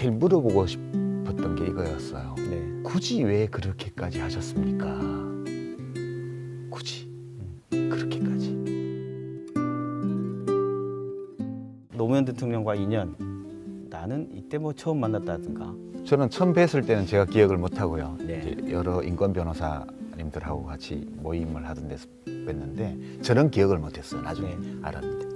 제일 물어보고 싶었던 게 이거였어요. 네. 굳이 왜 그렇게까지 하셨습니까? 굳이 그렇게까지. 노무현 대통령과 인연, 나는 이때 뭐 처음 만났다든가. 저는 처음 뵀을 때는 제가 기억을 못 하고요. 네. 이제 여러 인권 변호사님들하고 같이 모임을 하던 데서 뵀는데 저는 기억을 못했어요. 나중에 네. 알았는데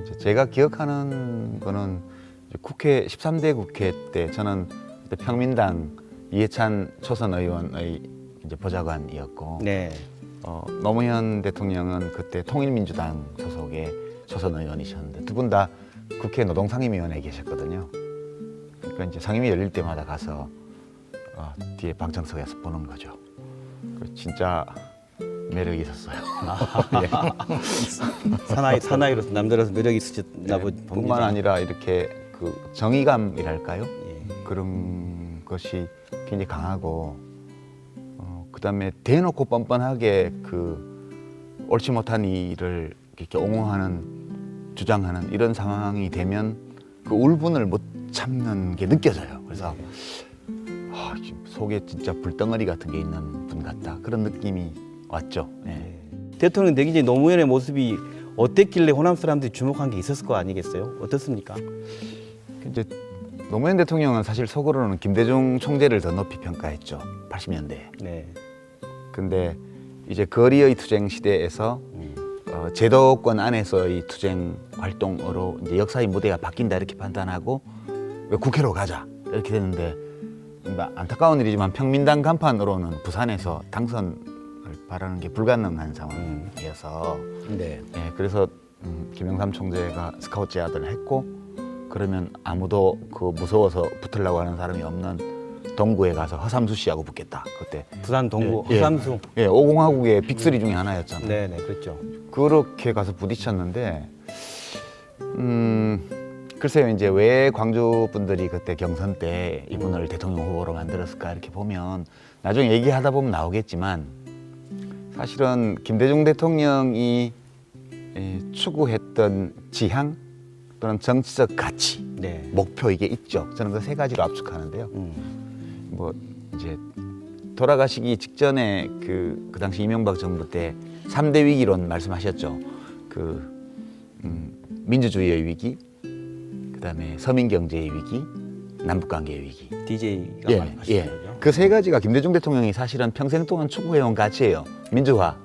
이제 제가 기억하는 거는 이제 국회 13대 국회 때 저는 그때 평민당 이해찬 초선 의원의 이제 보좌관이었고 네. 노무현 대통령은 그때 통일민주당 소속의 초선 의원이셨는데 두 분 다 국회 노동상임위원회에 계셨거든요. 그러니까 이제 상임위 열릴 때마다 가서 뒤에 방청석에서 보는 거죠. 진짜 매력이 있었어요. 예. 사나이로서 남자로서 매력이 있으셨나 봅니다. 뿐만 아니라 이렇게 그 정의감이랄까요? 예. 그런 것이 굉장히 강하고 그다음에 대놓고 뻔뻔하게 그 옳지 못한 일을 이렇게 옹호하는 주장하는 이런 상황이 되면 그 울분을 못 참는 게 느껴져요. 그래서 속에 진짜 불덩어리 같은 게 있는 분 같다 그런 느낌이 왔죠. 예. 대통령 되기 전에 노무현의 모습이 어땠길래 호남 사람들이 주목한 게 있었을 거 아니겠어요? 어떻습니까? 이제 노무현 대통령은 사실 속으로는 김대중 총재를 더 높이 평가했죠. 80년대에. 네. 근데 이제 거리의 투쟁 시대에서 제도권 안에서의 투쟁 활동으로 이제 역사의 무대가 바뀐다 이렇게 판단하고 국회로 가자 이렇게 됐는데 안타까운 일이지만 평민당 간판으로는 부산에서 당선을 바라는 게 불가능한 상황이어서 네. 예, 그래서 김영삼 총재가 스카우트 제안을 했고 그러면 아무도 그 무서워서 붙으려고 하는 사람이 없는 동구에 가서 허삼수 씨하고 붙겠다. 그때 부산 동구 예, 허삼수. 예, 오공화국의 빅3 중에 하나였잖아요. 네, 네, 그렇죠. 그렇게 가서 부딪혔는데 글쎄요 이제 왜 광주 분들이 그때 경선 때 이분을 대통령 후보로 만들었을까 이렇게 보면 나중에 얘기하다 보면 나오겠지만 사실은 김대중 대통령이 추구했던 지향 또는 정치적 가치 네. 목표 이게 있죠. 저는 그 세 가지로 압축하는데요. 뭐 이제 돌아가시기 직전에 그 당시 이명박 정부 때 3대 위기론 말씀하셨죠. 민주주의의 위기, 그다음에 서민 경제의 위기, 남북 관계의 위기. DJ가 많이 하시는 거죠. 그 세 가지가 김대중 대통령이 사실은 평생 동안 추구해온 가치예요. 민주화,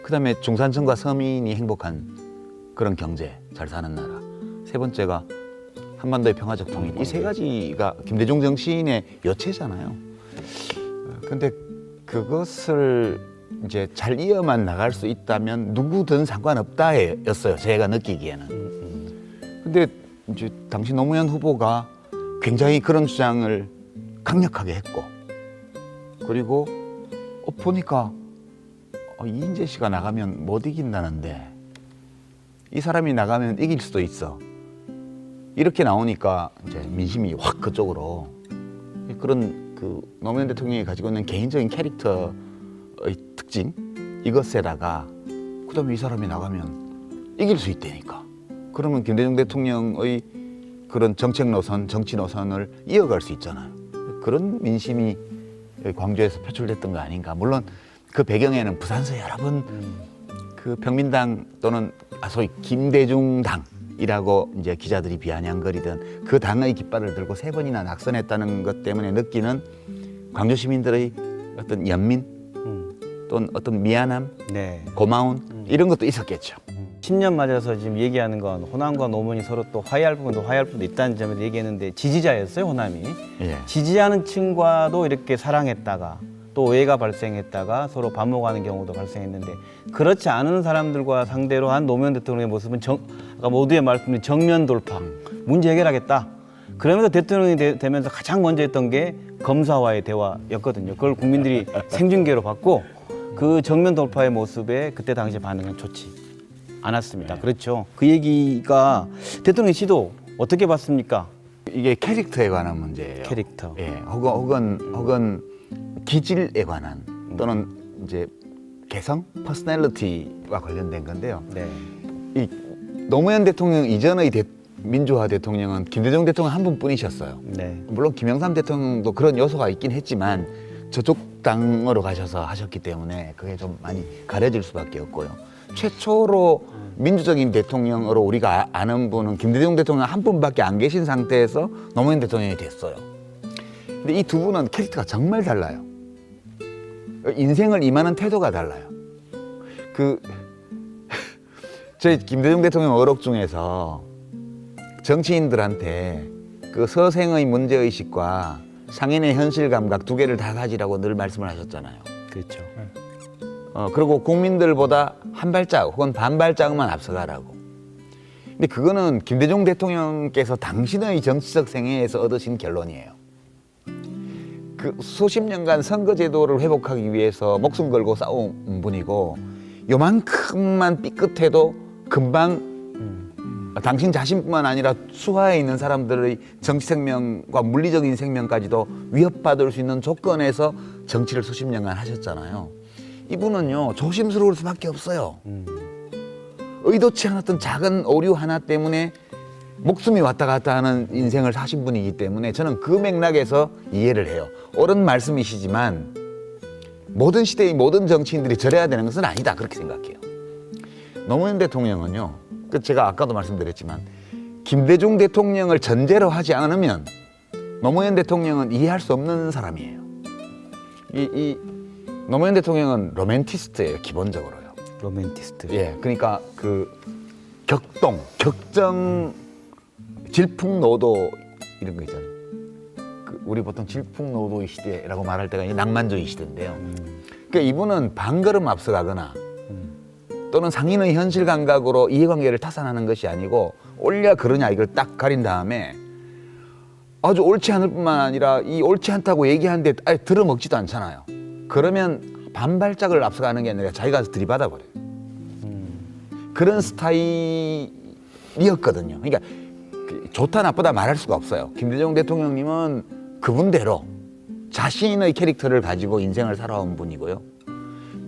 그다음에 중산층과 서민이 행복한 그런 경제, 잘 사는 나라. 세 번째가 한반도의 평화적 통일. 이 세 가지가 김대중 정신의 여체잖아요. 근데 그것을 이제 잘 이어만 나갈 수 있다면 누구든 상관없다였어요. 제가 느끼기에는. 근데 이제 당시 노무현 후보가 굉장히 그런 주장을 강력하게 했고, 그리고 보니까 이인재 씨가 나가면 못 이긴다는데 이 사람이 나가면 이길 수도 있어. 이렇게 나오니까 이제 민심이 확 그쪽으로 그런 그 노무현 대통령이 가지고 있는 개인적인 캐릭터의 특징 이것에다가 그다음에 이 사람이 나가면 이길 수 있다니까. 그러면 김대중 대통령의 그런 정책 노선, 정치 노선을 이어갈 수 있잖아요. 그런 민심이 광주에서 표출됐던 거 아닌가. 물론 그 배경에는 부산서 여러 번 그 평민당 또는 소위 김대중당이라고 이제 기자들이 비아냥거리던 그 당의 깃발을 들고 3번이나 낙선했다는 것 때문에 느끼는 광주 시민들의 어떤 연민 또는 어떤 미안함, 네. 고마운 이런 것도 있었겠죠. 10년 맞아서 지금 얘기하는 건 호남과 노무현이 서로 또 화해할 부분도 있다는 점을 얘기했는데 지지자였어요, 호남이. 예. 지지하는 층과도 이렇게 사랑했다가 또 오해가 발생했다가 서로 반목하는 경우도 발생했는데 그렇지 않은 사람들과 상대로 한 노무현 대통령의 모습은 아까 모두의 말씀인 정면 돌파, 문제 해결하겠다. 그러면서 대통령이 되면서 가장 먼저 했던 게 검사와의 대화였거든요. 그걸 국민들이 생중계로 봤고 그 정면 돌파의 모습에 그때 당시 반응은 좋지 않았습니다. 네. 그렇죠. 그 얘기가 대통령 시도 어떻게 봤습니까? 이게 캐릭터에 관한 문제예요. 캐릭터. 예, 혹은 기질에 관한 또는 이제 개성, 퍼스널리티와 관련된 건데요. 네. 이 노무현 대통령 이전의 민주화 대통령은 김대중 대통령 한 분뿐이셨어요. 네. 물론 김영삼 대통령도 그런 요소가 있긴 했지만 저쪽 당으로 가셔서 하셨기 때문에 그게 좀 많이 가려질 수밖에 없고요. 최초로 민주적인 대통령으로 우리가 아는 분은 김대중 대통령 한 분밖에 안 계신 상태에서 노무현 대통령이 됐어요. 근데 이 두 분은 캐릭터가 정말 달라요. 인생을 임하는 태도가 달라요. 저희 김대중 대통령 어록 중에서 정치인들한테 그 서생의 문제의식과 상인의 현실 감각 두 개를 다 가지라고 늘 말씀을 하셨잖아요. 그렇죠. 그리고 국민들보다 한 발짝 혹은 반 발짝만 앞서가라고. 근데 그거는 김대중 대통령께서 당신의 정치적 생애에서 얻으신 결론이에요. 그 수십 년간 선거제도를 회복하기 위해서 목숨 걸고 싸운 분이고 요만큼만 삐끗해도 금방 당신 자신뿐만 아니라 수하에 있는 사람들의 정치 생명과 물리적인 생명까지도 위협받을 수 있는 조건에서 정치를 수십 년간 하셨잖아요. 이분은요 조심스러울 수밖에 없어요. 의도치 않았던 작은 오류 하나 때문에 목숨이 왔다 갔다 하는 인생을 사신 분이기 때문에 저는 그 맥락에서 이해를 해요. 옳은 말씀이시지만 모든 시대의 모든 정치인들이 저래야 되는 것은 아니다 그렇게 생각해요. 노무현 대통령은요 제가 아까도 말씀드렸지만 김대중 대통령을 전제로 하지 않으면 노무현 대통령은 이해할 수 없는 사람이에요. 이 노무현 대통령은 로맨티스트예요, 기본적으로요. 로맨티스트. 예, 그러니까 그 격동, 격정, 질풍노도 이런 거 있잖아요. 우리 보통 질풍노도의 시대라고 말할 때가 이제 낭만주의 시대인데요. 그러니까 이분은 반걸음 앞서가거나 또는 상인의 현실 감각으로 이해관계를 타산하는 것이 아니고 옳냐 그러냐 이걸 딱 가린 다음에 아주 옳지 않을 뿐만 아니라 이 옳지 않다고 얘기하는데 아예 들어먹지도 않잖아요. 그러면 반발짝을 앞서가는 게 아니라 자기가 들이받아 버려요. 그런 스타일이었거든요. 그러니까 좋다 나쁘다 말할 수가 없어요. 김대중 대통령님은 그분대로 자신의 캐릭터를 가지고 인생을 살아온 분이고요.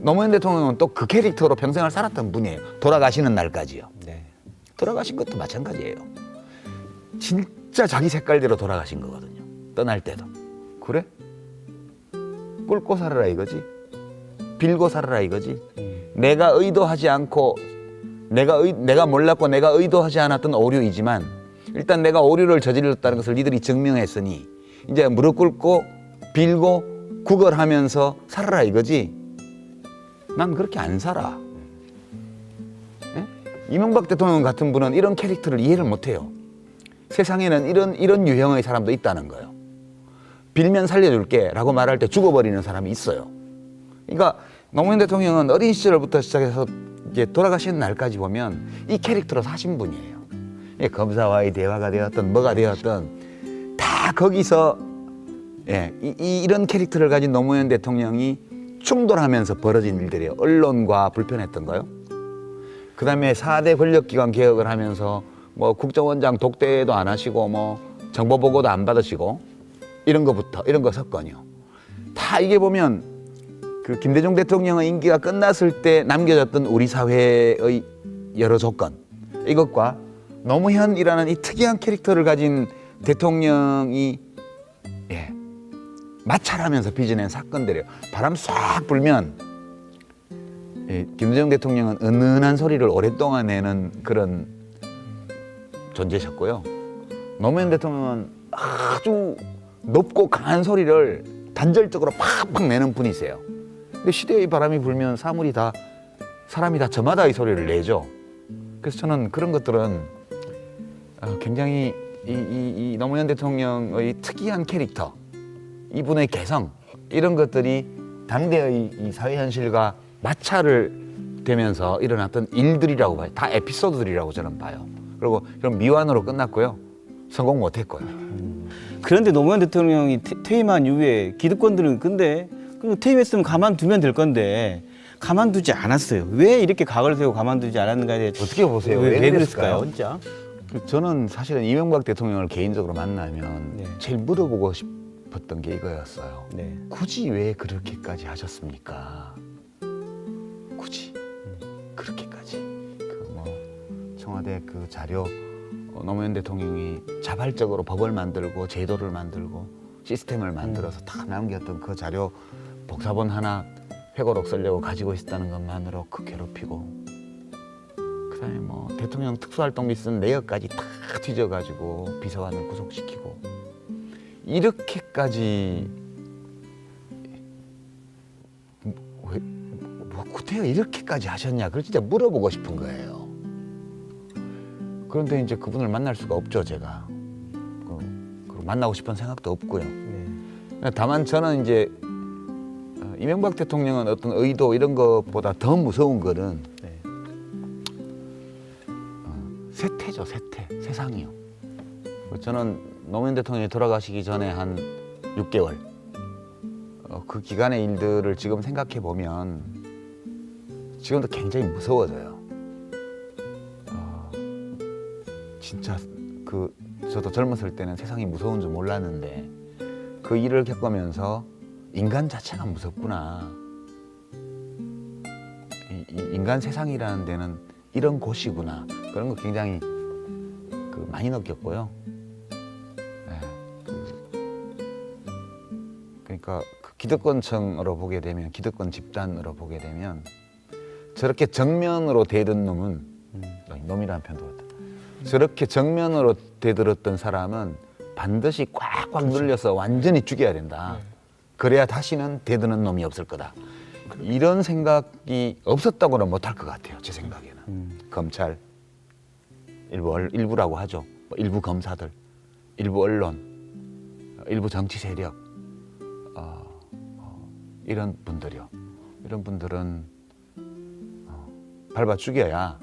노무현 대통령은 또 그 캐릭터로 평생을 살았던 분이에요. 돌아가시는 날까지요. 네. 돌아가신 것도 마찬가지예요. 진짜 자기 색깔대로 돌아가신 거거든요. 떠날 때도. 그래? 꿇고 살아라 이거지. 빌고 살아라 이거지. 내가 의도하지 않고 내가 몰랐고 내가 의도하지 않았던 오류이지만 일단 내가 오류를 저질렀다는 것을 니들이 증명했으니 이제 무릎 꿇고 빌고 구걸하면서 살아라 이거지. 난 그렇게 안 살아. 예? 이명박 대통령 같은 분은 이런 캐릭터를 이해를 못해요. 세상에는 이런 유형의 사람도 있다는 거예요. 빌면 살려줄게 라고 말할 때 죽어버리는 사람이 있어요. 그러니까 노무현 대통령은 어린 시절부터 시작해서 이제 돌아가시는 날까지 보면 이 캐릭터로 사신 분이에요. 예, 검사와의 대화가 되었던 뭐가 되었던 다 거기서 예, 이런 캐릭터를 가진 노무현 대통령이 충돌하면서 벌어진 일들이에요. 언론과 불편했던 거요. 그 다음에 4대 권력기관 개혁을 하면서 뭐 국정원장 독대도 안 하시고 뭐 정보보고도 안 받으시고 이런 거 섞거든요. 다 이게 보면 그 김대중 대통령의 임기가 끝났을 때 남겨졌던 우리 사회의 여러 조건 이것과 노무현이라는 이 특이한 캐릭터를 가진 대통령이 예, 마찰하면서 빚어낸 사건들이에요. 바람 싹 불면 예, 김대중 대통령은 은은한 소리를 오랫동안 내는 그런 존재셨고요. 노무현 대통령은 아주 높고 강한 소리를 단절적으로 팍팍 내는 분이세요. 근데 시대의 바람이 불면 사람이 다 저마다 이 소리를 내죠. 그래서 저는 그런 것들은 굉장히 이 노무현 대통령의 특이한 캐릭터, 이분의 개성 이런 것들이 당대의 이 사회 현실과 마찰을 되면서 일어났던 일들이라고 봐요. 다 에피소드들이라고 저는 봐요. 그리고 그럼 미완으로 끝났고요. 성공 못했고요. 그런데 노무현 대통령이 퇴임한 이후에 기득권들은 근데 퇴임했으면 가만두면 될 건데 가만두지 않았어요. 왜 이렇게 각을 세우고 가만두지 않았는가에 대해 어떻게 보세요? 왜 그랬을까요? 진짜? 저는 사실은 이명박 대통령을 개인적으로 만나면 네. 제일 물어보고 싶었던 게 이거였어요. 네. 굳이 왜 그렇게까지 하셨습니까? 굳이 그렇게까지 그 뭐 청와대 그 자료 노무현 대통령이 자발적으로 법을 만들고 제도를 만들고 시스템을 만들어서 다 남겼던 그 자료 복사본 하나 회고록 쓰려고 가지고 있었다는 것만으로 그 괴롭히고, 그다음에 뭐 대통령 특수활동비 쓴 내역까지 다 뒤져가지고 비서관을 구속시키고, 이렇게까지 뭐 구태여 이렇게까지 하셨냐, 그걸 진짜 물어보고 싶은 거예요. 그런데 이제 그분을 만날 수가 없죠, 제가. 그리고 만나고 싶은 생각도 없고요. 네. 다만 저는 이제 이명박 대통령은 어떤 의도 이런 것보다 더 무서운 거는 네. 세태죠, 세상이요. 저는 노무현 대통령이 돌아가시기 전에 한 6개월 그 기간의 일들을 지금 생각해 보면 지금도 굉장히 무서워져요. 진짜 저도 젊었을 때는 세상이 무서운 줄 몰랐는데 그 일을 겪으면서 인간 자체가 무섭구나. 인간 세상이라는 데는 이런 곳이구나. 그런 거 굉장히 많이 느꼈고요. 네, 그러니까 그 기득권층으로 보게 되면, 기득권 집단으로 보게 되면 저렇게 정면으로 대든 놈은 놈이라는 편도 같다. 저렇게 정면으로 대들었던 사람은 반드시 꽉꽉 눌려서 완전히 죽여야 된다. 그래야 다시는 대드는 놈이 없을 거다. 이런 생각이 없었다고는 못할 것 같아요, 제 생각에는. 검찰, 일부라고 하죠. 일부 검사들, 일부 언론, 일부 정치 세력, 이런 분들이요. 이런 분들은 밟아 죽여야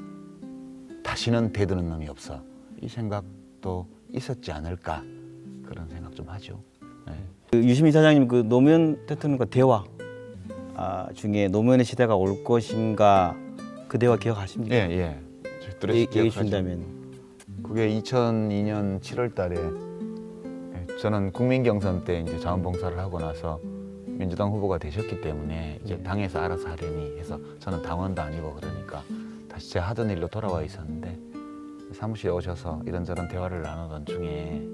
다시는 대드는 놈이 없어. 이 생각도 있었지 않을까, 그런 생각 좀 하죠. 네. 그 유시민 이사장님, 그 노무현 대통령과 대화 중에 노무현의 시대가 올 것인가, 그 대화 기억하십니까? 예. 얘기해 주신다면. 그게 2002년 7월 달에 저는 국민경선 때 이제 자원봉사를 하고 나서 민주당 후보가 되셨기 때문에 이제 당에서 알아서 하려니 해서, 저는 당원도 아니고 그러니까 다시 제가 하던 일로 돌아와 있었는데 사무실에 오셔서 이런저런 대화를 나누던 중에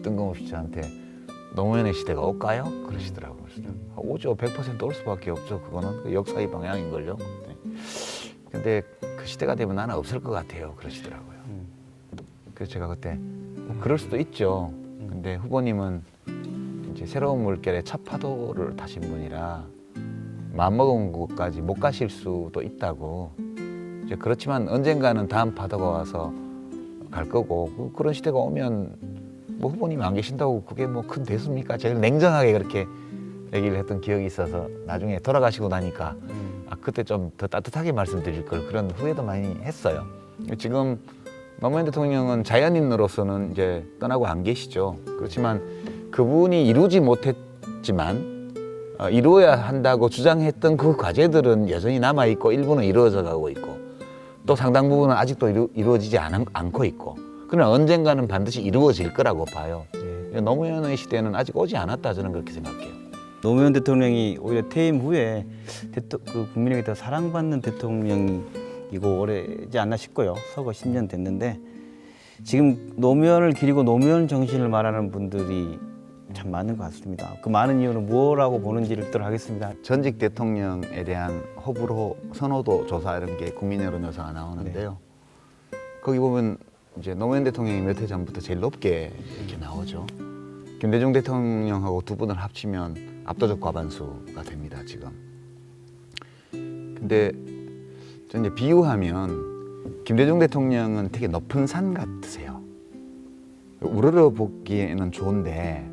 뜬금없이 저한테 노무현의 시대가 올까요? 그러시더라고요. 오죠. 100% 올 수밖에 없죠. 그거는 그 역사의 방향인걸요. 네. 근데 그 시대가 되면 나는 없을 것 같아요. 그러시더라고요. 그래서 제가 그때 그럴 수도 있죠. 근데 후보님은 이제 새로운 물결의 첫 파도를 타신 분이라 마음먹은 곳까지 못 가실 수도 있다고. 이제 그렇지만 언젠가는 다음 파도가 와서 갈 거고, 그런 시대가 오면 뭐 후보님 안 계신다고 그게 뭐 큰 대수입니까? 제가 냉정하게 그렇게 얘기를 했던 기억이 있어서 나중에 돌아가시고 나니까 그때 좀 더 따뜻하게 말씀드릴 걸, 그런 후회도 많이 했어요. 지금 노무현 대통령은 자연인으로서는 이제 떠나고 안 계시죠. 그렇지만 그분이 이루지 못했지만 이루어야 한다고 주장했던 그 과제들은 여전히 남아있고, 일부는 이루어져 가고 있고, 또 상당 부분은 아직도 이루어지지 않고 있고, 그러나 언젠가는 반드시 이루어질 거라고 봐요. 노무현의 시대는 아직 오지 않았다, 저는 그렇게 생각해요. 노무현 대통령이 오히려 퇴임 후에 국민에게 더 사랑받는 대통령이고 오래지 않나 싶고요. 서거 10년 됐는데 지금 노무현을 기리고 노무현 정신을 말하는 분들이 참 많은 것 같습니다. 그 많은 이유는 무엇라고 보는지를 듣도록 하겠습니다. 전직 대통령에 대한 호불호, 선호도 조사 이런 게 국민 여론조사가 나오는데요. 거기 보면 이제 노무현 대통령이 몇 해 전부터 제일 높게 이렇게 나오죠. 김대중 대통령하고 두 분을 합치면 압도적 과반수가 됩니다, 지금. 근데 저 이제 비유하면 김대중 대통령은 되게 높은 산 같으세요. 우러러 보기에는 좋은데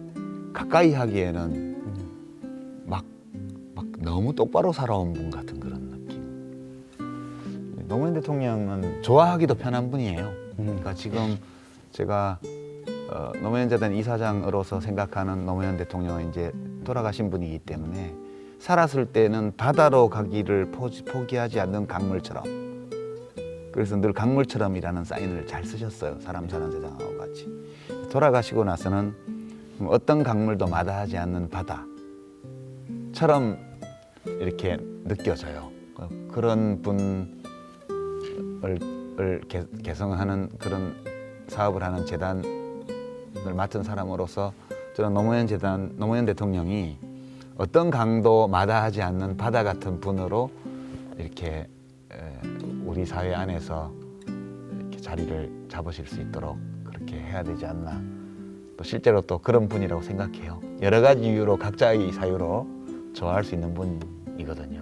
가까이 하기에는 막 너무 똑바로 살아온 분 같은 그런 느낌. 노무현 대통령은 좋아하기도 편한 분이에요. 그러니까 지금 제가 노무현 재단 이사장으로서 생각하는 노무현 대통령은 이제 돌아가신 분이기 때문에 살았을 때는 바다로 가기를 포기하지 않는 강물처럼, 그래서 늘 강물처럼이라는 사인을 잘 쓰셨어요. 사람 사는 세상하고 같이. 돌아가시고 나서는 어떤 강물도 마다하지 않는 바다처럼 이렇게 느껴져요. 그런 분을 개성하는 그런 사업을 하는 재단을 맡은 사람으로서 저는 노무현 대통령이 어떤 강도 마다하지 않는 바다 같은 분으로 이렇게 우리 사회 안에서 이렇게 자리를 잡으실 수 있도록 그렇게 해야 되지 않나. 또 실제로 또 그런 분이라고 생각해요. 여러 가지 이유로 각자의 사유로 좋아할 수 있는 분이거든요.